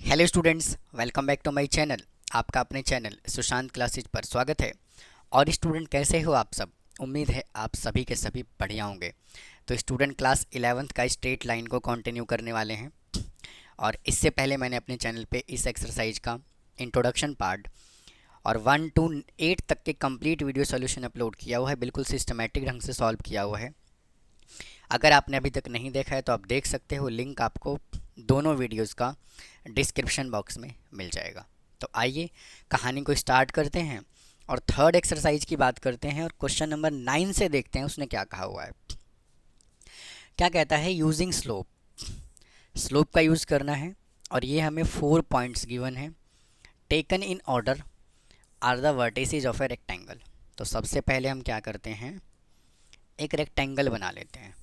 Hello students, welcome back to my channel. आपका अपने channel Sushant classes पर स्वागत है। और स्टूडेंट कैसे हो आप सब? उम्मीद है आप सभी के सभी बढ़िया होंगे। तो स्टूडेंट क्लास 11th का स्ट्रेट लाइन को कंटिन्यू करने वाले हैं। और इससे पहले मैंने अपने चैनल पे इस एक्सरसाइज का इंट्रोडक्शन पार्ट और 1 to 8 तक के कंप्लीट वीडियो सोल्यूशन अपलोड किया हुआ है, बिल्कुल सिस्टमेटिक ढंग से सॉल्व किया हुआ है। अगर आपने अभी तक नहीं देखा है तो आप देख सकते हो, लिंक आपको दोनों वीडियोस का डिस्क्रिप्शन बॉक्स में मिल जाएगा। तो आइए कहानी को स्टार्ट करते हैं और थर्ड एक्सरसाइज की बात करते हैं और क्वेश्चन नंबर 9 से देखते हैं उसने क्या कहा हुआ है। क्या कहता है? यूजिंग स्लोप, स्लोप का यूज़ करना है और ये हमें 4 पॉइंट्स गिवन है। Taken in order are the vertices of a rectangle. तो सबसे पहले हम क्या करते हैं, एक रेक्टेंगल बना लेते हैं।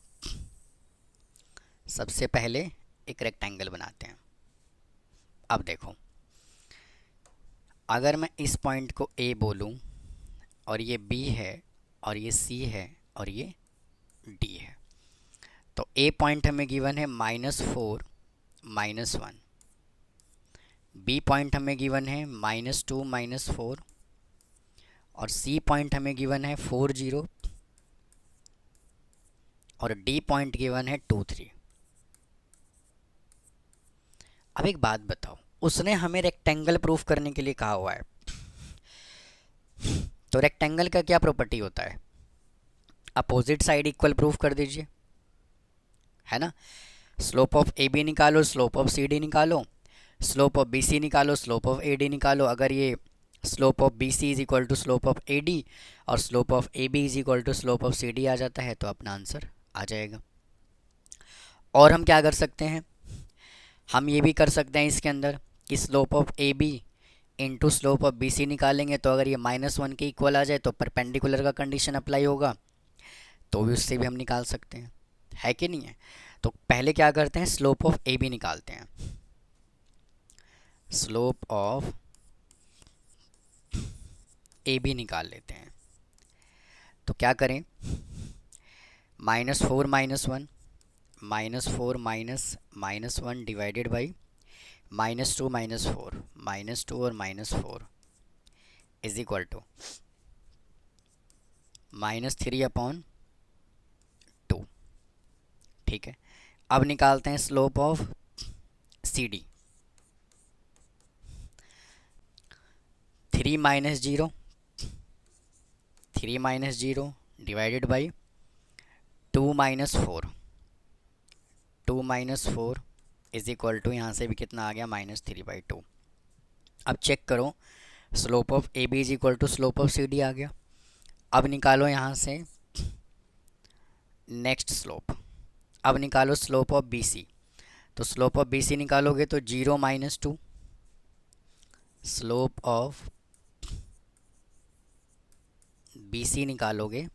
सबसे पहले एक रेक्टेंगल बनाते हैं। अब देखो, अगर मैं इस पॉइंट को ए बोलूं और ये बी है और ये सी है और ये डी है, तो ए पॉइंट हमें गिवन है -4 -1, बी पॉइंट हमें गिवन है -2 -4 और सी पॉइंट हमें गिवन है 4 0 और डी पॉइंट गिवन है 2 3। अब एक बात बताओ, उसने हमें रेक्टेंगल प्रूफ करने के लिए कहा हुआ है, तो रेक्टेंगल का क्या प्रॉपर्टी होता है? अपोजिट साइड इक्वल प्रूफ कर दीजिए, है ना। स्लोप ऑफ ए बी निकालो, स्लोप ऑफ सी डी निकालो, स्लोप ऑफ बी सी निकालो, स्लोप ऑफ ए डी निकालो। अगर ये slope of B C is equal to slope of A D और slope of A B is equal to slope of C D आ जाता है तो अपना आंसर आ जाएगा। और हम क्या कर सकते हैं, हम ये भी कर सकते हैं इसके अंदर कि slope of A B into slope of B C निकालेंगे तो अगर ये -1 के इक्वल आ जाए तो परपेंडिकुलर का कंडीशन अप्लाई होगा, तो भी उससे भी हम निकाल सकते हैं, है कि नहीं है। तो पहले क्या करते हैं, स्लोप ऑफ ए बी निकालते हैं। स्लोप ऑफ ए बी निकाल लेते हैं। तो क्या करें, -4 -1 -4 -1 डिवाइडेड बाई -2 -4 -2 और -4 इज इक्वल टू -3/2। ठीक है, अब निकालते हैं slope of C D. 3 -0 3 -0 divided by 2 -4 2 -4 is equal to, यहाँ से भी कितना आ गया, -3/2। अब चेक करो, slope of A B is equal to slope of C D आ गया। अब निकालो यहाँ से नेक्स्ट स्लोप, अब निकालो स्लोप ऑफ बी सी। तो स्लोप ऑफ बी सी निकालोगे तो 0 -2, स्लोप ऑफ बी सी निकालोगे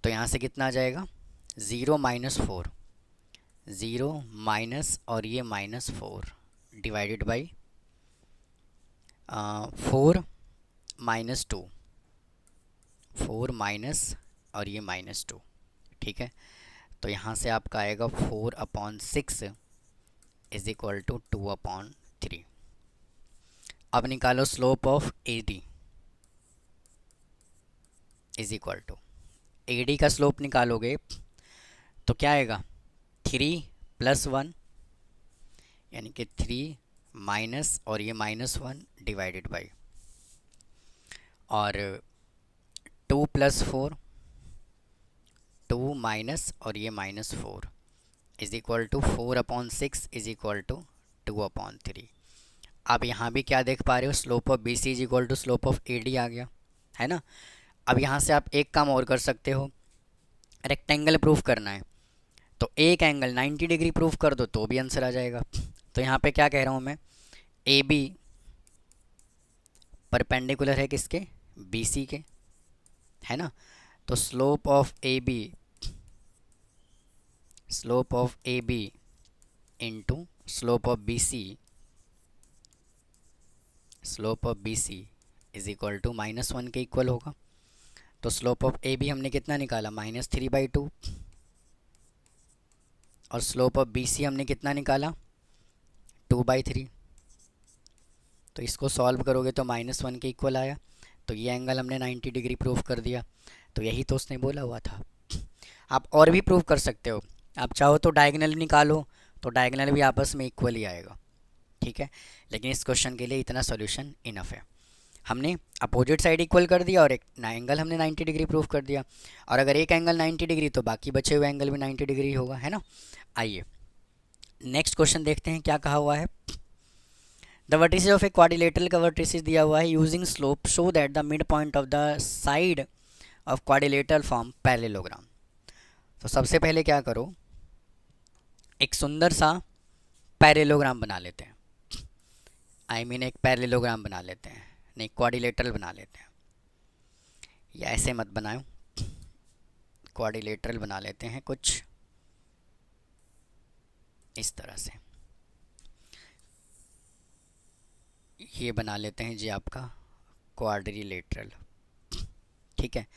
तो यहाँ से कितना आ जाएगा, 0 -4 0 माइनस और ये -4 डिवाइडेड बाई 4 -2 4 माइनस और ये -2। ठीक है, तो यहाँ से आपका आएगा 4/6 इज इक्वल टू 2/3। अब निकालो slope of A D is equal to, A D का स्लोप निकालोगे तो क्या आएगा, 3 + 1 यानी कि 3 माइनस और ये -1 डिवाइडेड बाई और 2 + 4 2 माइनस और ये -4 is equal to 4/6 is equal to 2/3। अब यहाँ भी क्या देख पा रहे हो, slope of B C is equal to slope of A D आ गया, है ना। अब यहाँ से आप एक काम और कर सकते हो, रेक्टेंगल प्रूफ करना है तो एक एंगल 90 डिग्री प्रूफ कर दो तो भी आंसर आ जाएगा। तो यहाँ पे क्या कह रहा हूँ मैं, ए बी परपेंडिकुलर है किसके, बी सी के, है ना। तो slope of A B into slope of B C is equal to -1 के इक्वल होगा। तो स्लोप ऑफ ए बी हमने कितना निकाला, -3/2 और स्लोप ऑफ बी सी हमने कितना निकाला, 2/3। तो इसको सॉल्व करोगे तो -1 के इक्वल आया। तो ये एंगल हमने 90 डिग्री प्रूव कर दिया। तो यही तो उसने बोला हुआ था। आप और भी प्रूव कर सकते हो, आप चाहो तो डायगनल निकालो, तो डायगनल भी आपस में इक्वल ही आएगा, ठीक है। लेकिन इस क्वेश्चन के लिए इतना सॉल्यूशन इनफ है। हमने अपोजिट साइड इक्वल कर दिया और एक एंगल हमने 90 डिग्री प्रूव कर दिया। और अगर एक एंगल 90 डिग्री तो बाकी बचे हुए एंगल भी 90 डिग्री होगा, है ना। आइए नेक्स्ट क्वेश्चन देखते हैं क्या कहा हुआ है। The vertices of a quadrilateral का वर्टिसेस दिया हुआ है using slope show that the mid point of the side of quadrilateral form parallelogram. तो सबसे पहले क्या करो, एक सुंदर सा पैरेललोग्राम बना लेते हैं। एक पैरेललोग्राम बना लेते हैं, नहीं क्वाड्रिलेटरल बना लेते हैं, या ऐसे मत बनाओ, क्वाड्रिलेटरल बना लेते हैं कुछ इस तरह से। ये बना लेते हैं जी आपका क्वाड्रिलेटरल, ठीक है।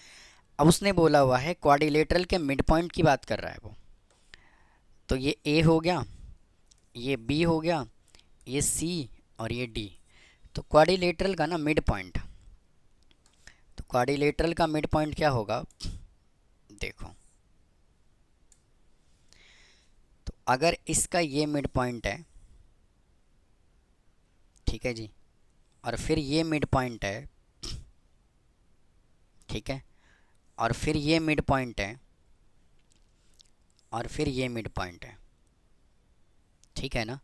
अब उसने बोला हुआ है क्वाड्रिलेटरल के मिड पॉइंट की बात कर रहा है वो। तो ये ए हो गया, ये बी हो गया, ये सी और ये डी। तो क्वाड्रिलेटरल का ना मिड पॉइंट, तो क्वाड्रिलेटरल का मिड पॉइंट क्या होगा, देखो। तो अगर इसका ये मिड पॉइंट है, ठीक है जी, और फिर ये मिड पॉइंट है, ठीक है, और फिर ये मिड पॉइंट है, और फिर ये मिड पॉइंट है, ठीक है ना।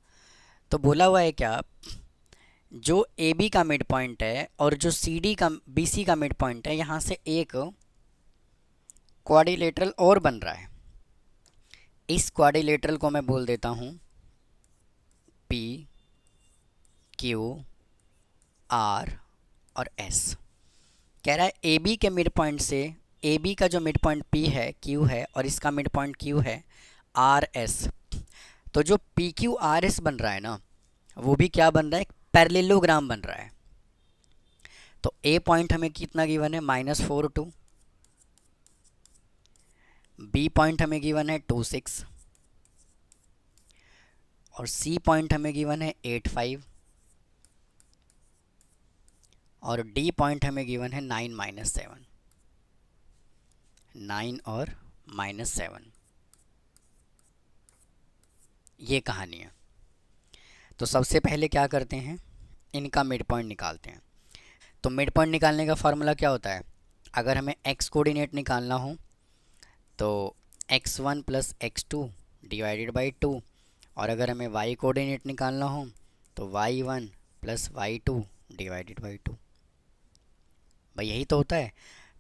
तो बोला हुआ है क्या, जो ए बी का मिड पॉइंट है और जो सी डी का बी सी का मिड पॉइंट है, यहाँ से एक क्वाड्रिलेटरल और बन रहा है। इस क्वाड्रिलेटरल को मैं बोल देता हूँ पी क्यू आर और एस। कह रहा है ए बी के मिड पॉइंट से, ए बी का जो मिड पॉइंट पी है क्यू है और इसका मिड पॉइंट क्यू है आर एस। तो जो पी क्यू आर एस बन रहा है ना, वो भी क्या बन रहा है, पैरेललोग्राम बन रहा है। तो ए पॉइंट हमें कितना गिवन है, -4 2, बी पॉइंट हमें गिवन है 2 6, और सी पॉइंट हमें गिवन है 8 5, और डी पॉइंट हमें गिवन है 9 -7, 9 और -7। ये कहानी है। तो सबसे पहले क्या करते हैं, इनका मिड पॉइंट निकालते हैं। तो मिड पॉइंट निकालने का फार्मूला क्या होता है, अगर हमें एक्स कोऑर्डिनेट निकालना हो तो x1 + x2 डिवाइडेड बाई 2, और अगर हमें y कोऑर्डिनेट निकालना हो तो y1 + y2 डिवाइडेड बाई 2। भाई यही तो होता है।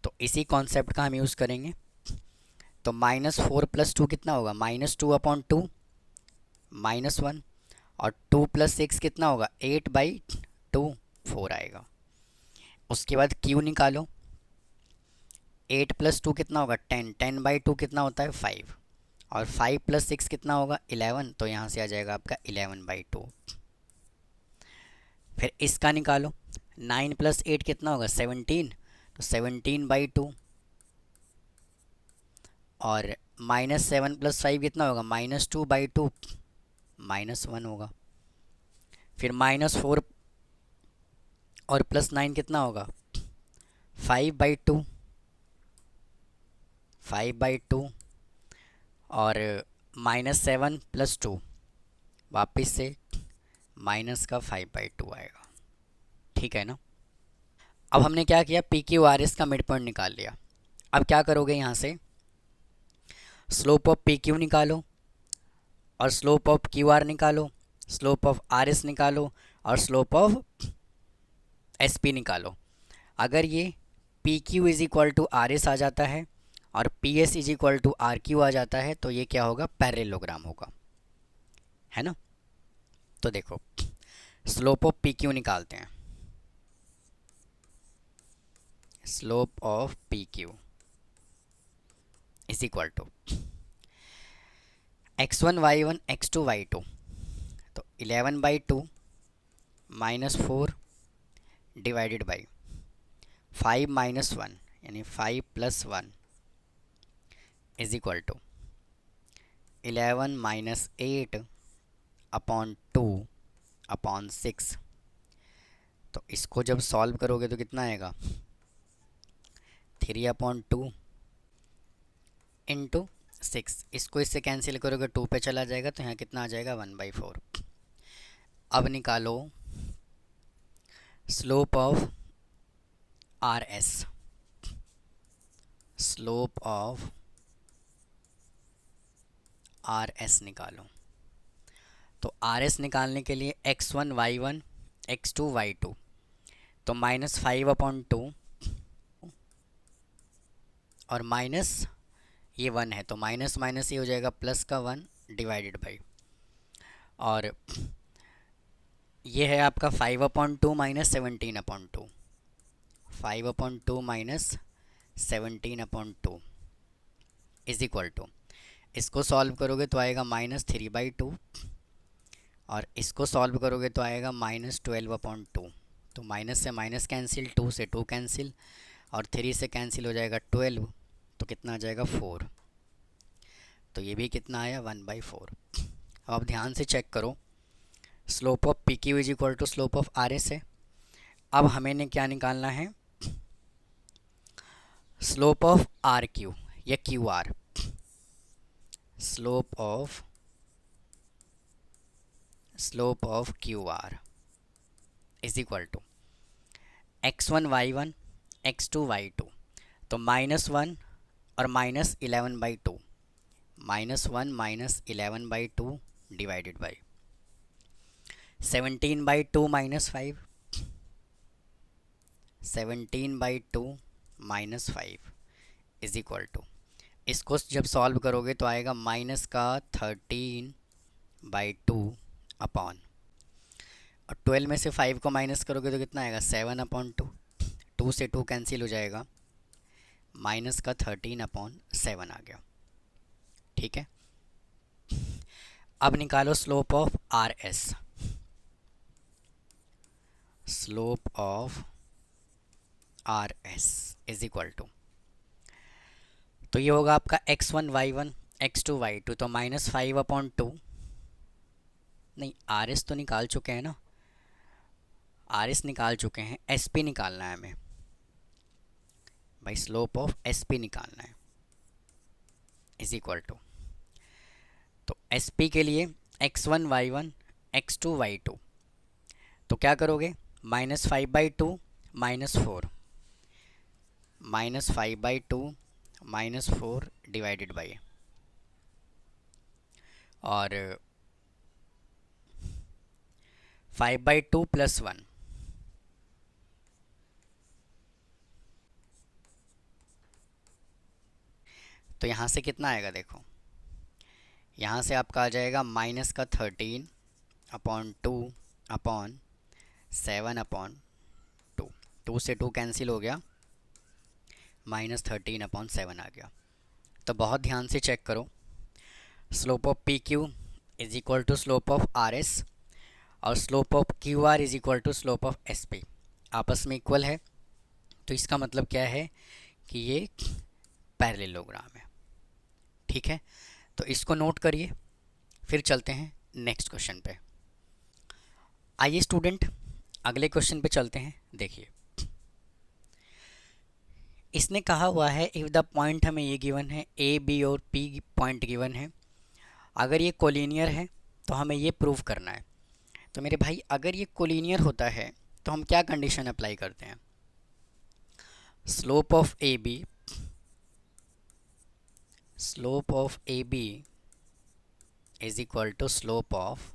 तो इसी कॉन्सेप्ट का हम यूज़ करेंगे। तो -4 + 2 कितना होगा, -2/2 -1, और 2 + 6 कितना होगा, 8/2, 4 आएगा। उसके बाद q निकालो, 8 + 2 कितना होगा, 10, 10/2 कितना होता है, 5, और 5 + 6 कितना होगा, 11। तो यहाँ से आ जाएगा आपका 11/2। फिर इसका निकालो, 9 + 8 कितना होगा, 17, तो 17/2, और -7 + 5 कितना होगा, -2/2, -1 होगा। फिर -4 और +9 कितना होगा, 5/2, 5/2, और -7 + 2 वापस से माइनस का 5/2 आएगा, ठीक है ना। अब हमने क्या किया, पी क्यू आर एस का मिड पॉइंट निकाल लिया। अब क्या करोगे, यहाँ से स्लोप ऑफ पी क्यू निकालो, और स्लोप ऑफ क्यू आर निकालो, स्लोप ऑफ आर एस निकालो, और स्लोप ऑफ एस पी निकालो। अगर ये P Q is equal to R S आ जाता है और P S is equal to R Q आ जाता है, तो ये क्या होगा, पैरेललोग्राम होगा, है ना। तो देखो स्लोप ऑफ पी क्यू निकालते हैं। Slope of P Q is equal to x1 y1 x2 y2। तो 11/2 -4 डिवाइडेड बाई 5 -1 यानी 5 + 1 इज इक्वल टू 11 - 8/2 अपॉन 6। तो इसको जब सॉल्व करोगे तो कितना आएगा, 3/2 इंटू 6। इसको इससे कैंसिल करोगे 2 पे चला जाएगा, तो यहाँ कितना आ जाएगा 1/4। अब निकालो slope of R S. Slope of R S निकालो। तो आर एस निकालने के लिए x1 y1 x2 y2, तो -5/2 और माइनस ये 1 है, तो माइनस माइनस ये हो जाएगा प्लस का 1 डिवाइडेड बाई, और ये है आपका 5/2 minus 17/2। 5/2 minus 17/2 is equal to, इसको सॉल्व करोगे तो आएगा -3/2, और इसको सॉल्व करोगे तो आएगा -12/2। तो माइनस से माइनस कैंसिल, 2 से 2 कैंसिल, और 3 से कैंसिल हो जाएगा 12, तो कितना आ जाएगा 4। तो ये भी कितना आया 1/4। अब आप ध्यान से चेक करो, slope of P Q is equal to slope of R S है। अब हमें क्या निकालना है, स्लोप ऑफ आर क्यू या Q R. Slope of Q R is equal to x1 y1 x2 y2, तो -1 और -11/2, -1 -11/2 divided by 17/2 -5, 17/2 -5 is equal to, इसको जब सॉल्व करोगे तो आएगा माइनस का 13/2 अपॉन, और 12 में से 5 को माइनस करोगे तो कितना आएगा 7/2। 2 से 2 कैंसिल हो जाएगा, माइनस का 13/7 आ गया। ठीक है, अब निकालो slope of R S. Slope of R S is equal to, तो ये होगा आपका x1 y1 x2 y2, तो -5/2, नहीं आर एस तो निकाल चुके हैं ना, आर एस निकाल चुके हैं, एस पी निकालना है हमें भाई, स्लोप ऑफ एस पी निकालना है, इज इक्वल टू, तो एस पी के लिए x1 y1 x2 y2, तो क्या करोगे -5/2 -4, -5/2 -4 डिवाइडेड बाई, और 5/2 + 1, तो यहाँ से कितना आएगा देखो, यहाँ से आपका आ जाएगा माइनस का 13/2 अपॉन 7/2, 2 से 2 कैंसिल हो गया, -13/7 आ गया। तो बहुत ध्यान से चेक करो, slope of P Q is equal to slope of R S, और slope of Q R is equal to slope of S P, आपस में इक्वल है। तो इसका मतलब क्या है कि ये पैरेललोग्राम है। ठीक है, तो इसको नोट करिए, फिर चलते हैं नेक्स्ट क्वेश्चन पे। आइए स्टूडेंट अगले क्वेश्चन पे चलते हैं। देखिए इसने कहा हुआ है इफ़ द पॉइंट, हमें ये गिवन है ए बी और पी पॉइंट गिवन है, अगर ये कोलिनियर है तो हमें ये प्रूव करना है। तो मेरे भाई अगर ये कोलिनियर होता है तो हम क्या कंडीशन अप्लाई करते हैं, slope of A B, slope of A B is equal to slope of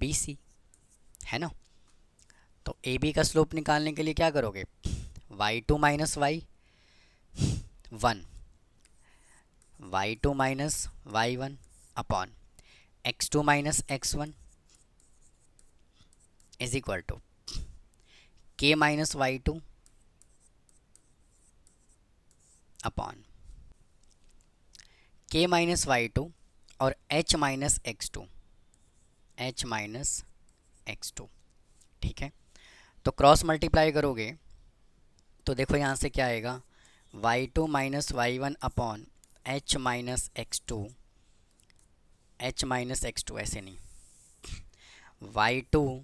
B C, है ना। तो ए बी का स्लोप निकालने के लिए क्या करोगे, y2 minus y 1, y2 minus y1 upon x2 minus x1 is equal to k minus y2 upon k minus y2 और h minus x2, h minus x2। ठीक है, तो क्रॉस मल्टीप्लाई करोगे तो देखो यहाँ से क्या आएगा, y2 minus y1 upon h minus x2 H minus X two, ऐसे नहीं, y2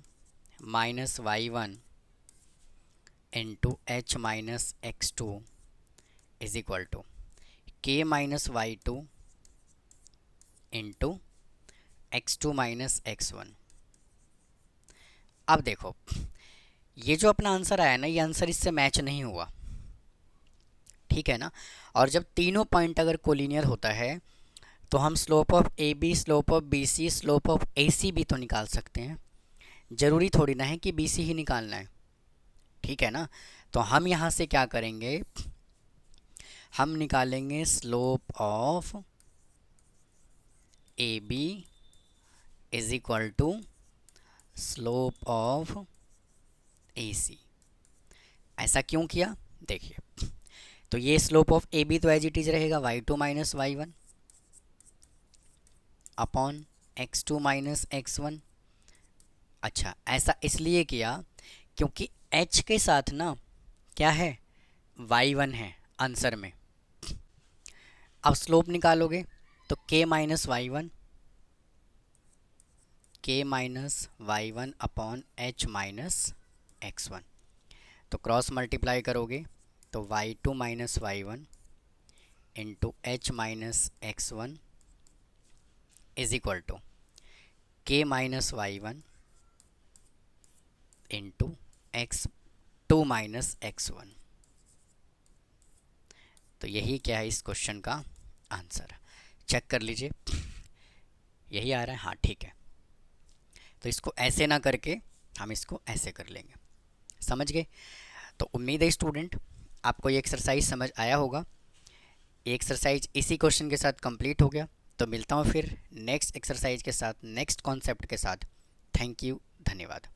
minus y1 into H minus X two is equal to K minus y2 into X two minus X one. अब देखो, ये जो अपना answer आया ना, ये आंसर इससे मैच नहीं हुआ, ठीक है ना। और जब तीनों पॉइंट अगर कोलिनियर होता है तो हम slope of A B, slope of B C, slope of A C भी तो निकाल सकते हैं। ज़रूरी थोड़ी ना है कि बी सी ही निकालना है, ठीक है ना। तो हम यहाँ से क्या करेंगे, हम निकालेंगे slope of A B is equal to slope of A C. ऐसा क्यों किया, देखिए, तो ये स्लोप ऑफ ए बी तो एज इट इज रहेगा y2 minus y1 upon x2 minus x1। अच्छा, ऐसा इसलिए किया क्योंकि h के साथ ना क्या है, y1 है आंसर में। अब स्लोप निकालोगे तो k minus y1 upon h minus x1, तो क्रॉस मल्टीप्लाई करोगे तो y2 minus y1 into H minus x1 is equal to k minus y1 into x2 minus x1। तो यही क्या है इस क्वेश्चन का आंसर, चेक कर लीजिए, यही आ रहा है, हाँ ठीक है। तो इसको ऐसे ना करके हम इसको ऐसे कर लेंगे, समझ गए। तो उम्मीद है स्टूडेंट आपको ये एक्सरसाइज समझ आया होगा। ये एक्सरसाइज इसी क्वेश्चन के साथ कंप्लीट हो गया। तो मिलता हूँ फिर नेक्स्ट एक्सरसाइज के साथ, नेक्स्ट कॉन्सेप्ट के साथ। थैंक यू, धन्यवाद।